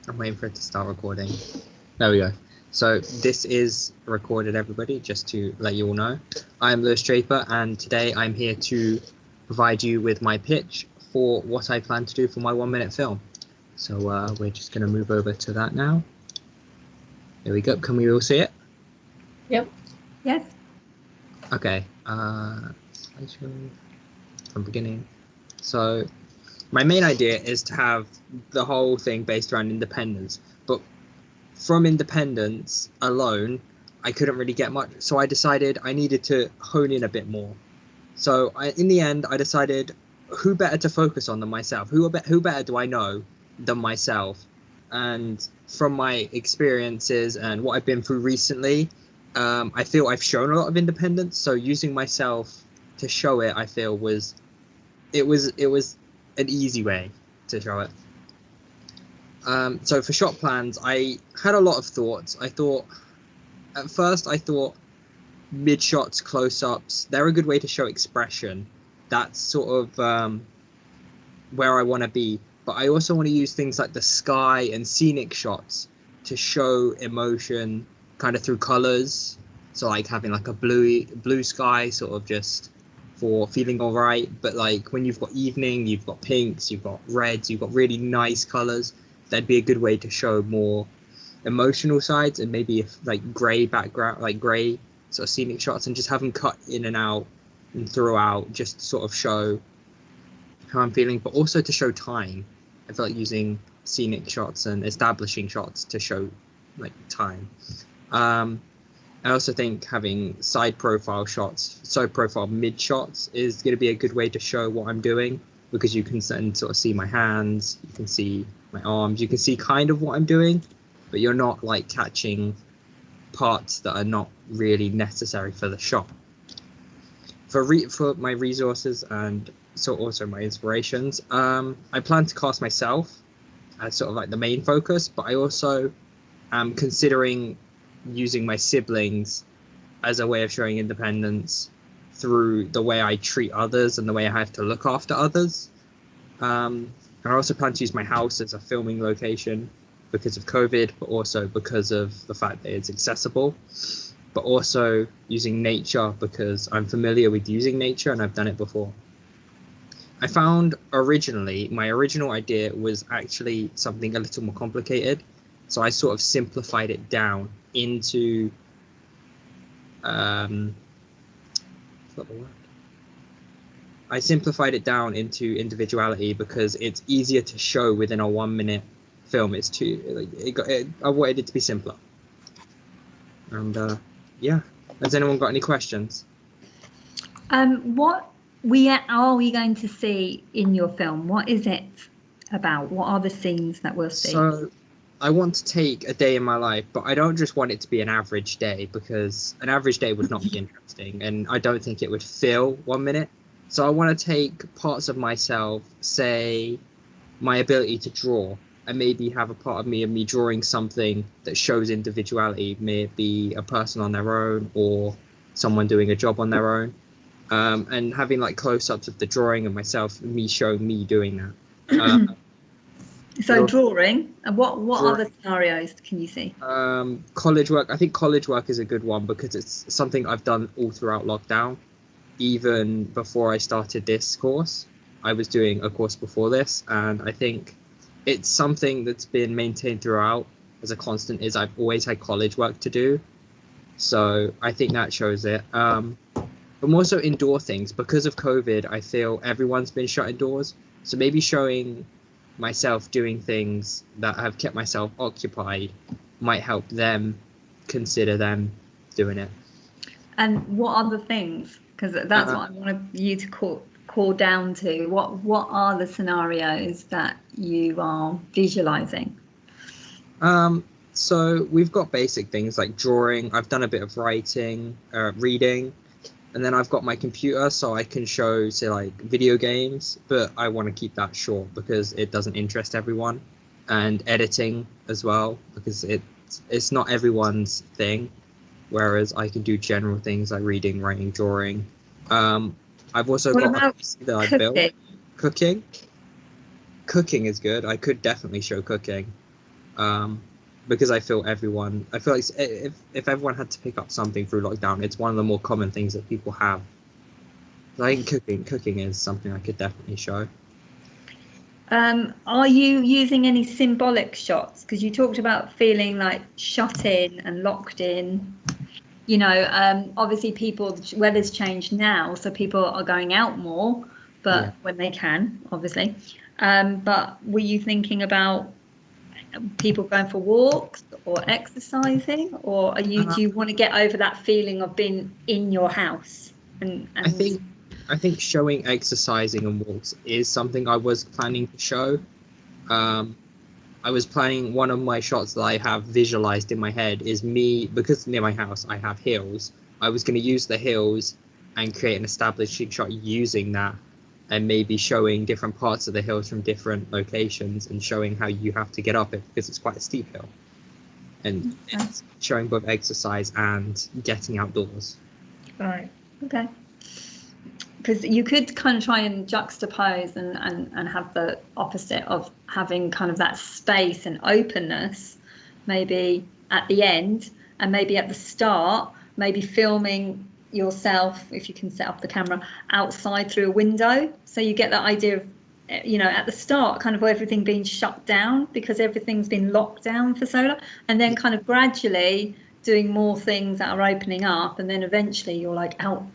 I'm waiting for it to start recording. There we go. So this is recorded, everybody, just to let you all know. I'm Lewis Draper, and today I'm here to provide you with my pitch for what I plan to do for my 1 minute film. So we're just going to move over to that now. There we go. Can we all see it? Yep. Yes. Okay. Slideshow from beginning. So my main idea is to have the whole thing based around independence, but from independence alone, I couldn't really get much. So I decided I needed to hone in a bit more. So in the end, I decided who better to focus on than myself? Who better do I know than myself? And from my experiences and what I've been through recently, I feel I've shown a lot of independence. So using myself to show it, I feel was an easy way to show it. So for shot plans, I had a lot of thoughts. At first I thought mid shots, close-ups, they're a good way to show expression. That's sort of where I want to be. But I also want to use things like the sky and scenic shots to show emotion kind of through colors. So like having like a blue sky, sort of just for feeling all right. But like when you've got evening, you've got pinks, you've got reds, you've got really nice colors. That'd be a good way to show more emotional sides, and maybe if like gray background, like gray sort of scenic shots, and just have them cut in and out and throughout, just to sort of show how I'm feeling, but also to show time. I feel like using scenic shots and establishing shots to show like time. I also think having side profile shots, side profile mid shots, is going to be a good way to show what I'm doing, because you can then sort of see my hands, you can see my arms, you can see kind of what I'm doing, but you're not like catching parts that are not really necessary for the shot. For my resources and so also my inspirations, I plan to cast myself as sort of like the main focus, but I also am considering using my siblings as a way of showing independence through the way I treat others and the way I have to look after others. And I also plan to use my house as a filming location because of COVID, but also because of the fact that it's accessible, but also using nature because I'm familiar with using nature and I've done it before. I found my original idea was actually something a little more complicated. So I sort of simplified it down into, I simplified it down into individuality because it's easier to show within a 1 minute film. It's too, I wanted it to be simpler. And yeah, has anyone got any questions? What are we going to see in your film? What is it about? What are the scenes that we'll see? So I want to take a day in my life, but I don't just want it to be an average day, because an average day would not be interesting, and I don't think it would fill 1 minute. So I want to take parts of myself, say my ability to draw, and maybe have a part of me drawing something that shows individuality, may it be a person on their own or someone doing a job on their own, and having like close-ups of the drawing of myself, me showing me doing that. So drawing, and what other scenarios can you see? College work. I think college work is a good one because it's something I've done all throughout lockdown. Even before I started this course, I was doing a course before this, and I think it's something that's been maintained throughout as a constant, is I've always had college work to do. So I think that shows it. But more so indoor things. Because of COVID, I feel everyone's been shut indoors. So maybe showing myself doing things that have kept myself occupied might help them consider them doing it. And what other things? Because that's what I want you to call down to. What are the scenarios that you are visualizing? So we've got basic things like drawing. I've done a bit of writing, reading, and then I've got my computer, so I can show, say, like video games, but I want to keep that short because it doesn't interest everyone, and editing as well, because it's not everyone's thing, whereas I can do general things like reading, writing, drawing. I've also got a PC that I built. Cooking is good. I could definitely show cooking. because I feel like if everyone had to pick up something through lockdown, it's one of the more common things that people have. I think cooking is something I could definitely show. Are you using any symbolic shots? Because you talked about feeling like shut in and locked in. You know, obviously the weather's changed now, so people are going out more, but when they can, obviously. But were you thinking about people going for walks or exercising, or do you want to get over that feeling of being in your house? And I think showing exercising and walks is something I was planning to show. I was planning, one of my shots that I have visualized in my head is me, because near my house I have hills. I was going to use the hills and create an establishing shot using that, and maybe showing different parts of the hills from different locations and showing how you have to get up it, because it's quite a steep hill. And it's showing both exercise and getting outdoors. Right. Okay. Because you could kind of try and juxtapose and have the opposite of having kind of that space and openness, maybe at the end, and maybe at the start, maybe filming yourself, if you can set up the camera, outside through a window. So you get that idea of, you know, at the start, kind of everything being shut down because everything's been locked down for so long, and then kind of gradually doing more things that are opening up, and then eventually you're like out.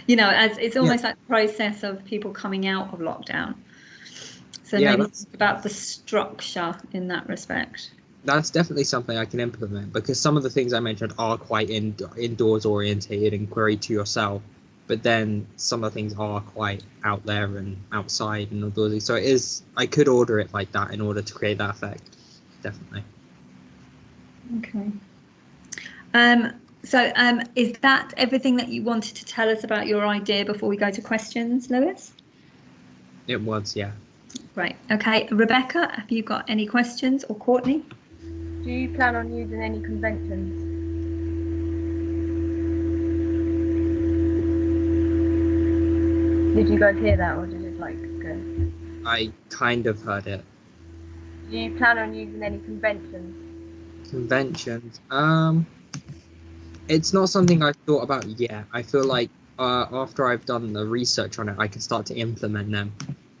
You know, as it's almost like the process of people coming out of lockdown. So maybe it's about the structure in that respect. That's definitely something I can implement, because some of the things I mentioned are quite indoors orientated and query to yourself, but then some of the things are quite out there and outside and outdoorsy. So I could order it like that in order to create that effect. Definitely. Okay. So is that everything that you wanted to tell us about your idea before we go to questions, Lewis? It was, yeah. Great. Okay, Rebecca, have you got any questions, or Courtney? Do you plan on using any conventions? Did you guys hear that, or did it go? I kind of heard it. Do you plan on using any conventions? Conventions? It's not something I've thought about yet. I feel like after I've done the research on it, I can start to implement them.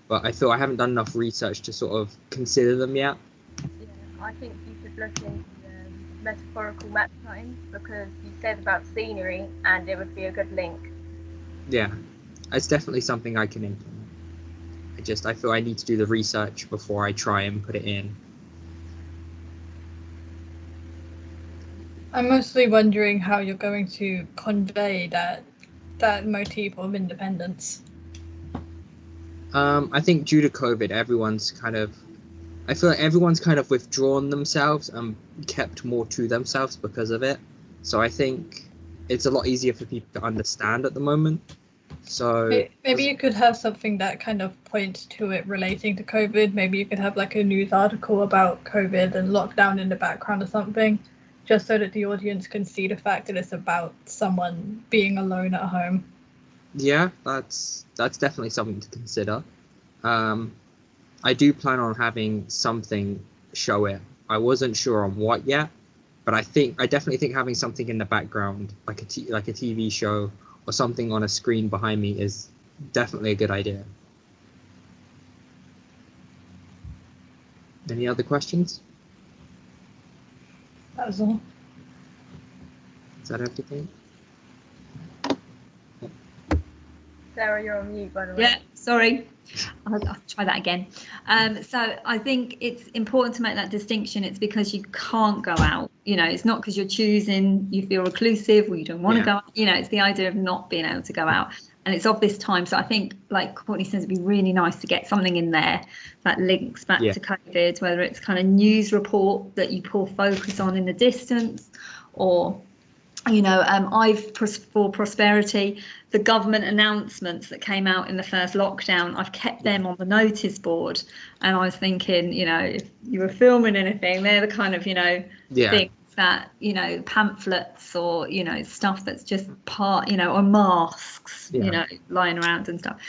But I feel I haven't done enough research to sort of consider them yet. Yeah, I think you should look into metaphorical map cutting, because you said about scenery and it would be a good link. Yeah, it's definitely something I can implement. I feel I need to do the research before I try and put it in. I'm mostly wondering how you're going to convey that motif of independence. I think due to COVID, I feel like everyone's kind of withdrawn themselves and kept more to themselves because of it. So I think it's a lot easier for people to understand at the moment. So maybe you could have something that kind of points to it relating to COVID. Maybe you could have like a news article about COVID and lockdown in the background or something, just so that the audience can see the fact that it's about someone being alone at home. Yeah, that's definitely something to consider. I do plan on having something show it. I wasn't sure on what yet, but I definitely think having something in the background, like a TV show or something on a screen behind me, is definitely a good idea. Any other questions? That was all. Is that everything? Sarah, you're on mute, by the way. Yeah, sorry. I'll try that again. So I think it's important to make that distinction. It's because you can't go out. You know, it's not because you're choosing, you feel reclusive or you don't want to go out. You know, it's the idea of not being able to go out. And it's of this time. So I think, like Courtney says, it'd be really nice to get something in there that links back to COVID, whether it's kind of news report that you pull focus on in the distance, or for Prosperity, the government announcements that came out in the first lockdown, I've kept them on the notice board. And I was thinking, if you were filming anything, they're the kind of, things that, pamphlets or, stuff that's just part, or masks, lying around and stuff.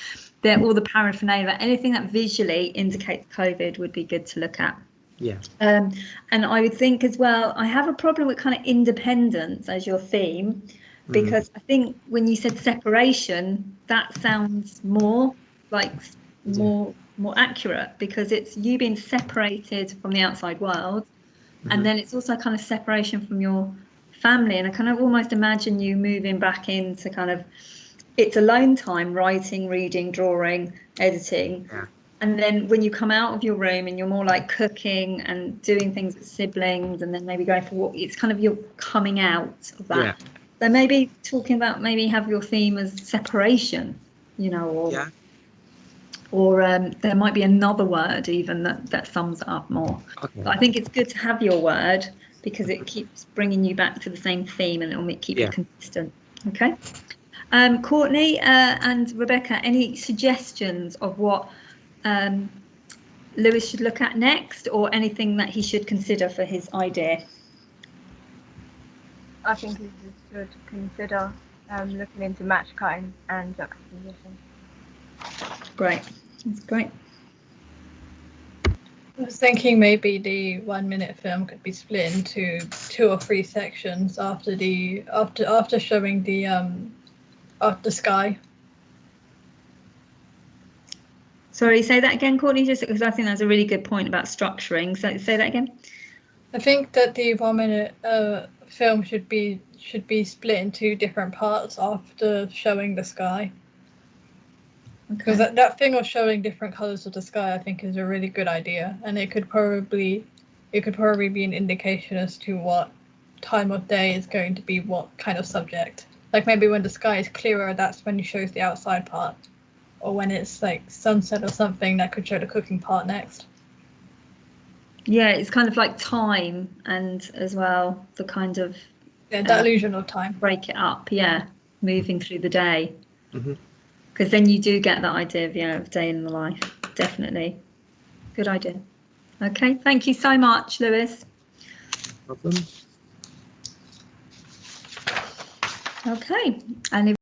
They're all the paraphernalia. Anything that visually indicates COVID would be good to look at. Yeah. And I would think as well, I have a problem with kind of independence as your theme, because I think when you said separation, that sounds more like more accurate, because it's you being separated from the outside world, and then it's also kind of separation from your family. And I kind of almost imagine you moving back into kind of it's alone time, writing, reading, drawing, editing. Yeah. And then when you come out of your room and you're more like cooking and doing things with siblings, and then maybe going for walk, it's kind of you're coming out of that. Yeah. So maybe talking about maybe have your theme as separation, you know, or there might be another word even that sums it up more. Okay. But I think it's good to have your word because it keeps bringing you back to the same theme and it'll keep you consistent. Okay. Courtney and Rebecca, any suggestions of what Lewis should look at next, or anything that he should consider for his idea? I think he should consider looking into match cutting and juxtaposition. Great, that's great. I was thinking maybe the 1 minute film could be split into 2 or 3 sections after showing the sky. Sorry, say that again, Courtney, just because I think that's a really good point about structuring. So say that again. I think that the 1 minute film should be split into different parts after showing the sky. Because that thing of showing different colors of the sky, I think, is a really good idea, and it could probably be an indication as to what time of day is going to be what kind of subject. Like maybe when the sky is clearer, that's when he shows the outside part, or when it's like sunset or something, that could show the cooking part next. Yeah, it's kind of like time, and as well the kind of the illusion of time. Break it up, moving through the day. Mm-hmm. Because then you do get that idea of day in the life. Definitely. Good idea. Okay, thank you so much, Lewis. No problem. Okay, and if